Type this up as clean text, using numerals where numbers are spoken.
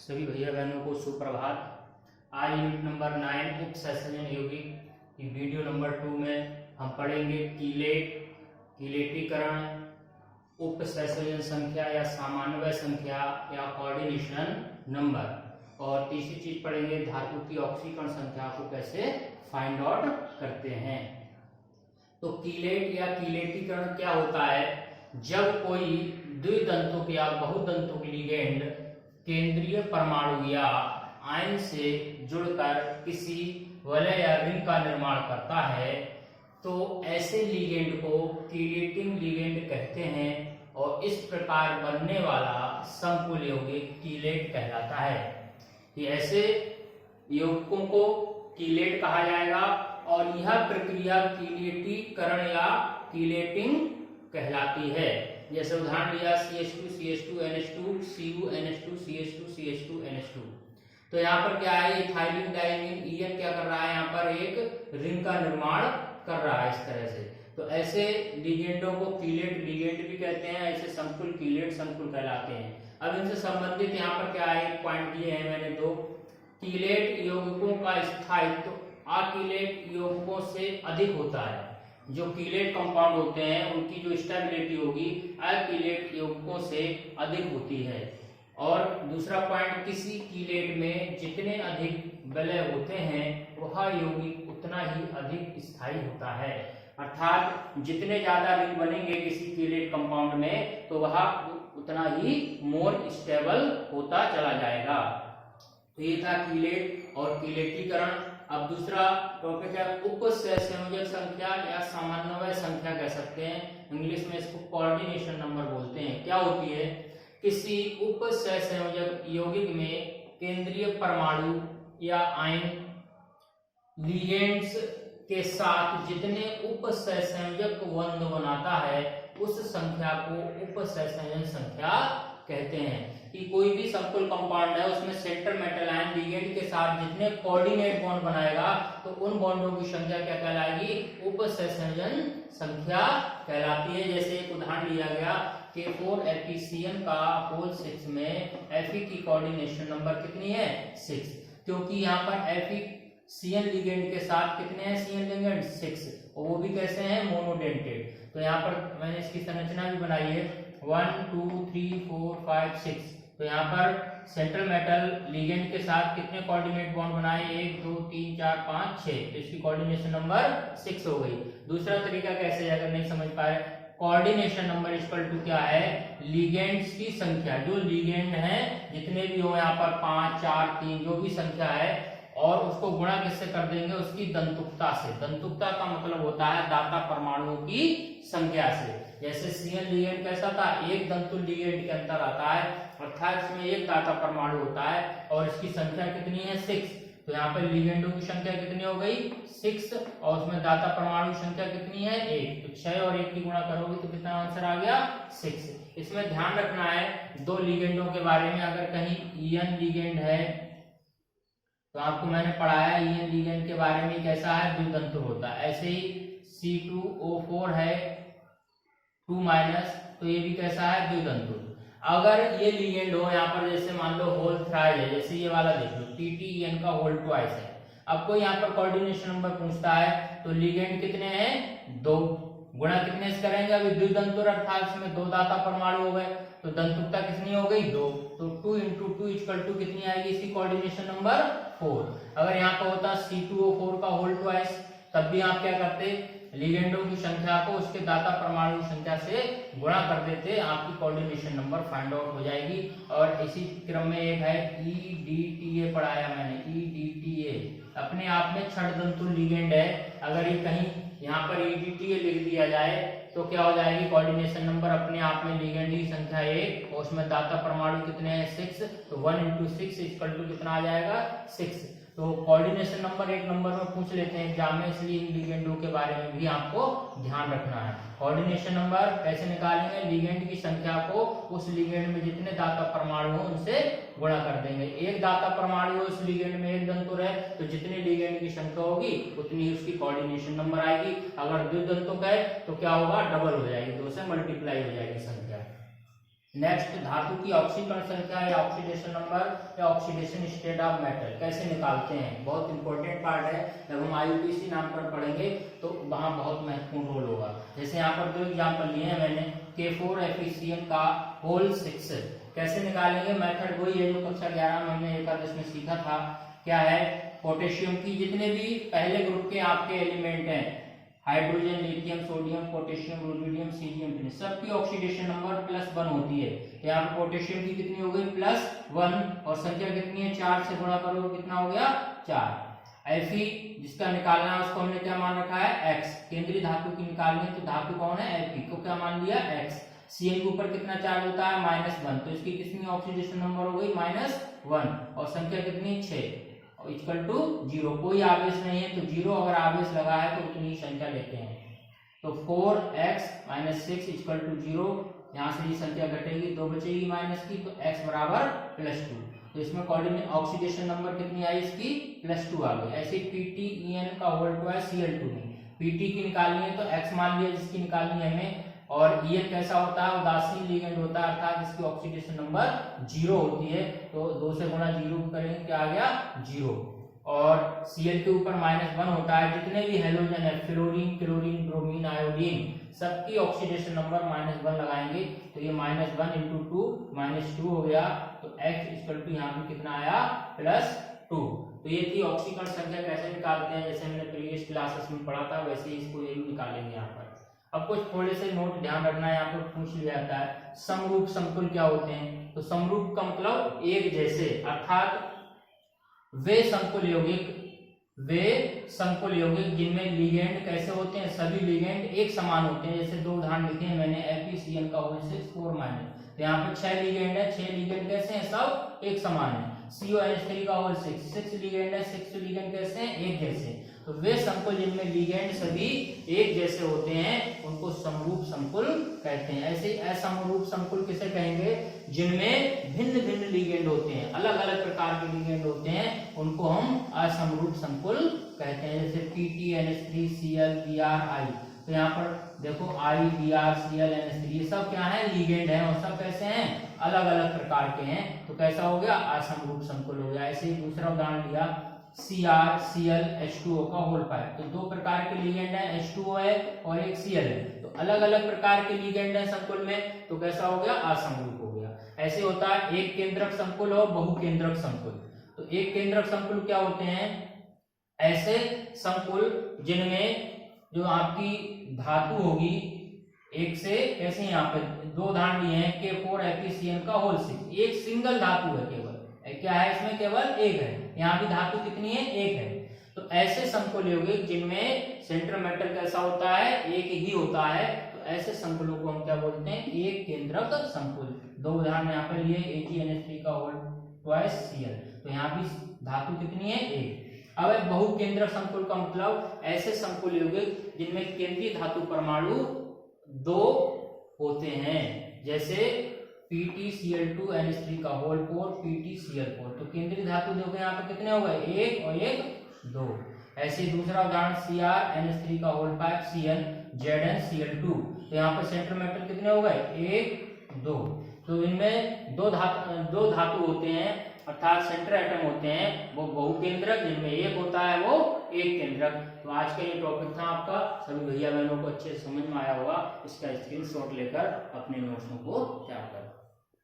सभी भैया बहनों को सुप्रभात। आज यूनिट नंबर 9 उप सहसंयोजन यौगिक की वीडियो नंबर 2 में हम पढ़ेंगे कीलेट, कीलेटीकरण, उप सहसंयोजन संख्या या सामान्वय संख्या या कोऑर्डिनेशन नंबर, और तीसरी चीज पढ़ेंगे धातु की ऑक्सीकरण संख्या को कैसे फाइंड आउट करते हैं। तो कीलेट या कीलेटीकरण क्या होता है? जब कोई द्विदंतुक या बहुदंतुक लिगेंड केंद्रीय परमाणु या आयन से जुड़कर किसी वलय या रिंग का निर्माण करता है तो ऐसे लिगेंड को कीलेटिंग लिगेंड कहते हैं, और इस प्रकार बनने वाला समकुल यौगिक कीलेट कहलाता है। कि ऐसे यौगिकों को कीलेट कहा जाएगा और यह प्रक्रिया कीलेटीकरण या कीलेटिंग कहलाती है। जैसे उदाहरण लिया CH2 CH2 NH2 Cu NH2 CH2 CH2 NH2। तो यहाँ पर क्या है, इथाइलिन डाइमीन EN क्या कर रहा है, यहाँ पर एक रिंग का निर्माण कर रहा है इस तरह से। तो ऐसे लिगेंडों को कीलेट लिगेंड भी कहते हैं, ऐसे समकुल कीलेट समकुल कहलाते हैं। अब इनसे संबंधित यहाँ पर क्या है, एक पॉइंट दिए हैं मैंने दो। कीलेट यौगिकों का स्थायित्व अकीलेट यौगिकों से अधिक होता है। जो कीलेट कंपाउंड होते हैं उनकी जो स्टेबिलिटी होगी अकीलेट यौगिकों से अधिक होती है। और दूसरा पॉइंट, किसी कीलेट में जितने अधिक वलय होते हैं वह यौगिक उतना ही अधिक स्थायी होता है। अर्थात जितने ज्यादा रिंग बनेंगे किसी कीलेट कंपाउंड में तो वह उतना ही मोर स्टेबल होता चला जाएगा। तो ये था कीलेट और कीलेटीकरण। अब दूसरा टॉपिक है उप सहसंयोजक संख्या या सामान्वय संख्या कह सकते हैं, इंग्लिश में इसको कोऑर्डिनेशन नंबर बोलते हैं। क्या होती है, किसी उप सहसंयोजक यौगिक में केंद्रीय परमाणु या आयन लिगेंड्स के साथ जितने उप सहसंयोजक बंध बनाता है उस संख्या को उप सहसंयोजन संख्या कहते हैं। कि कोई भी समकुल कंपाउंड है उसमें सेंटर मेटल आयन लिगेंड के साथ जितने कोऑर्डिनेट बॉन्ड बनाएगा तो उन बॉन्डों की संख्या क्या कहलाएगी, उप सहसंयोजन संख्या कहलाती है। जैसे एक उदाहरण लिया गया K4FeCN का होल 6 में Fe की कोऑर्डिनेशन नंबर कितनी है, 6, क्योंकि यहाँ पर FeCN लिगेंड के साथ कितने हैं CN लिगेंड, 6, और वो भी कैसे हैं, मोनोडेंटेड। तो यहाँ पर मैंने इसकी संरचना भी बनाई है 1 2 3 4 5 6। तो यहाँ पर सेंट्रल मेटल लिगेंड के साथ कितने कोऑर्डिनेट बॉन्ड बनाए, 1 2 3 4 5 6, तो इसकी कोऑर्डिनेशन नंबर 6 हो गई। दूसरा तरीका कैसे है, अगर नहीं समझ पाए, कोऑर्डिनेशन नंबर इक्वल टू क्या है, लिगेंड्स की संख्या, जो लिगेंड हैं जितने भी हो यहाँ पर 5 4 3 जो भी संख्या है, और उसको गुणा किससे कर देंगे, उसकी दंतुकता से। दंतुकता का मतलब होता है दाता परमाणुओं की संख्या से। जैसे CN लिगेंड कैसा था, एक दंतुल लिगेंड के अंदर आता है, अर्थात इसमें एक दाता परमाणु होता है और इसकी संख्या कितनी है, 6। तो यहाँ पर लिगेंडों की संख्या कितनी हो गई, 6, और उसमें दाता परमाणु की संख्या कितनी है, 1। तो 6 और 1 की गुणा करोगे तो कितना आंसर आ गया, 6। इसमें ध्यान रखना है दो लिगेंडों के बारे में, अगर कहीं EN लिगेंड है तो आपको मैंने पढ़ाया EN लिगेंड के बारे में कैसा है, द्विदंतुक होता है। ऐसे ही C2O4 है 2-, तो ये भी कैसा है, द्विदंतुक। अगर ये लिगेंड हो यहाँ पर, जैसे मान लो होल थ्राइज है, जैसे ये वाला देख लो TTEN का होल ट्वाइस है। अब कोई यहाँ पर कोऑर्डिनेशन नंबर पूछता है तो लिगेंड कितने हैं, 2, गुणा कितने से करेंगे, अभी द्विदंतुक अर्थात इसमें 2 दाता परमाणु हो गए, तो दंतुकता कितनी हो गई, 2। तो 2 × 2 = कितनी आएगी, इसकी कोऑर्डिनेशन नंबर 4। अगर यहाँ पर होता C2O4 का होल ट्वाइस तब भी आप क्या करते, लिगेंडों की संख्या को उसके दाता परमाणु संख्या से गुणा कर देते, आपकी कोऑर्डिनेशन नंबर फाइंड आउट हो जाएगी। और इसी क्रम में एक है EDTA पढ़ाया मैंने, EDTA अपने आप में छठदंतुल लिगेंड है। अगर ये कहीं यहाँ पर EDTA लिख दिया जाए तो क्या हो जाएगी, कोऑर्डिनेशन नंबर अपने आप में लिगेंड की संख्या 1 और उसमें दाता परमाणु कितने हैं, 6, तो 1 × 6 = कितना आ जाएगा, 6। तो कोऑर्डिनेशन नंबर एक नंबर में पूछ लेते हैं एग्जाम में, इसलिए इन लिगेंडों के बारे में भी आपको ध्यान रखना है। कोऑर्डिनेशन नंबर कैसे निकालेंगे, लिगेंड की संख्या को उस लिगेंड में जितने दाता परमाणु हो उनसे गुणा कर देंगे। एक दाता परमाणु हो उस लिगेंड में, एक दंतुर है तो जितने लिगेंड की संख्या होगी उतनी ही उसकी कोऑर्डिनेशन नंबर आएगी। अगर द्विदंतुक है तो क्या होगा, डबल हो जाएगी, 2 से मल्टीप्लाई हो जाएगी संख्या। नेक्स्ट, धातु की ऑक्सीकरण संख्या या ऑक्सीडेशन नंबर या ऑक्सीडेशन स्टेट ऑफ मेटल कैसे निकालते हैं, बहुत इंपॉर्टेंट पार्ट है। जब हम आईयूपीएसी नाम पर पढ़ेंगे तो वहां बहुत महत्वपूर्ण रोल होगा। जैसे यहाँ पर दो एग्जाम्पल लिए हैं मैंने, K4FeCN का होल 6 कैसे निकालेंगे, मेथड वही है जो कक्षा 11 में हमने एकादश में सीखा था। क्या है, पोटेशियम की जितने भी पहले ग्रुप के आपके एलिमेंट हैं, hydrogen, lithium, sodium, potassium, rubidium, caesium, सबकी ऑक्सीडेशन नंबर +1 होती है। यहाँ पे पोटेशियम की कितनी हो गई, +1, और संख्या कितनी है, 4 से गुणा करो, कितना हो गया, 4। Fe जिसका निकालना है उसको हमने क्या मान रखा है, x। केंद्रीय धातु की निकालनी है तो धातु कौन है, Fe को क्या मान लिया, x। Cl के ऊपर कितना चार्ज होता है, -1, तो इसकी कितनी ऑक्सीडेशन नंबर हो गई, -1, और संख्या कितनी, 6 इक्वल टू 0। कोई आवेश नहीं है तो 0 अगर आवेश लगा है तो उतनी संख्या लेते हैं। तो 4x - 6 इक्वल टू 0, यहाँ से ये संख्या घटेगी, 2 बचेगी माइनस की, तो x बराबर +2। तो इसमें कोऑर्डिनेट ऑक्सीडेशन नंबर कितनी आई, इसकी +2 आ गई। ऐसे PTEN का होल टू Cl2 में Pt की निकालनी है तो x मान लिया जिसकी निकालनी है हमें, और En कैसा होता है, उदासीन लिगेंड होता है, अर्थात इसकी ऑक्सीडेशन नंबर 0 होती है। तो 2 से गुणा 0 करेंगे, क्या आ गया, 0। और Cl के ऊपर -1 होता है, जितने भी हेलोजन है, फ्लोरीन, क्लोरीन, ब्रोमीन, आयोडीन, सबकी ऑक्सीडेशन नंबर -1 लगाएंगे, तो ये -1 × 2 -2 हो गया। तो x इक्वल टू यहाँ पे कितना आया, +2। तो ये थी ऑक्सीकरण संख्या कैसे निकालते हैं, जैसे हमने प्रीवियस क्लासेस में पढ़ा था वैसे ही इसको यही निकालेंगे यहाँ पर। अब कुछ थोड़े से नोट ध्यान रखना है, यहाँ पर पूछ लिया जाता है समरूप समतुल क्या होते हैं। तो समरूप का मतलब एक जैसे, अर्थात वे संकुल यौगिक जिनमें लिगेंड कैसे होते हैं, सभी लिगेंड एक समान होते हैं। जैसे 2 उदाहरण लिखे हैं मैंने, FeCN का होल 6 4-, तो यहाँ पे 6 लिगेंड है, 6 लिगेंड कैसे हैं, सब एक समान है। CONH3 का होल 6 लिगेंड है, 6 लिगेंड कैसे हैं, एक जैसे। तो वे संकुल जिनमें लिगेंड सभी एक जैसे होते हैं उनको समरूप संकुल कहते हैं। ऐसे असमरूप संकुल किसे कहेंगे, जिनमें भिन्न भिन्न लिगेंड होते हैं, अलग अलग प्रकार के लिगेंड होते हैं, उनको हम असमरूप संकुल कहते हैं। जैसे PTNH3Cl Br I, तो यहाँ पर देखो I Br Cl NH3 ये सब क्या है, लिगेंड है, और सब कैसे हैं, अलग अलग प्रकार के हैं। तो कैसा हो गया, असमरूप संकुल हो गया। ऐसे ही दूसरा उदाहरण लिया, CrCl H2O का होल 5, तो 2 प्रकार के लिगेंड है, H2O है और एक Cl है, तो अलग अलग प्रकार के लिगेंड है संकुल में, तो कैसा हो गया, असमरूप हो गया। ऐसे होता है एक केंद्रक संकुल और बहुकेंद्रक संकुल। तो एक केंद्रक संकुल क्या होते हैं, ऐसे संकुल जिनमें जो आपकी धातु होगी एक से, कैसे यहाँ पे 2 उदाहरण दिए हैं, K4FeCN का होल 6, एक सिंगल धातु है, केवल क्या है इसमें, केवल एक है। यहाँ भी धातु कितनी है, एक है। तो ऐसे संकुल यौगिक जिनमें सेंट्रल मेटल कैसा होता है, एक ही होता है, तो ऐसे संकुलों को हम क्या बोलते हैं, एक केंद्रक संकुल। 2 उदाहरण यहाँ पर लिए, AgNH3 का होल ट्वाइस Cl, तो यहाँ भी धातु कितनी है, एक। अब एक बहुकेंद्रक संकुल का मतलब ऐसे संकुल यौगिक जिनमें केंद्रीय धातु परमाणु 2 होते हैं, जैसे PtCl2NH3 का होल 4 PtCl4, तो केंद्रीय धातु देखो यहाँ पे कितने हो गए, 1 और 1 2। ऐसे दूसरा उदाहरण CrNH3 का होल 5 Cl ZnCl2, तो यहाँ पे सेंट्रल मेटल कितने हो गए, 1 2। तो इनमें दो धातु होते हैं, अर्थात सेंटर एटम होते हैं, वो बहुकेंद्रक, जिनमें एक होता है वो एक केंद्रक। तो आज का ये टॉपिक था आपका, सभी भैया बहनों को अच्छे से समझ में आया होगा। इसका स्क्रीनशॉट लेकर अपने नोट्स को तैयार करें।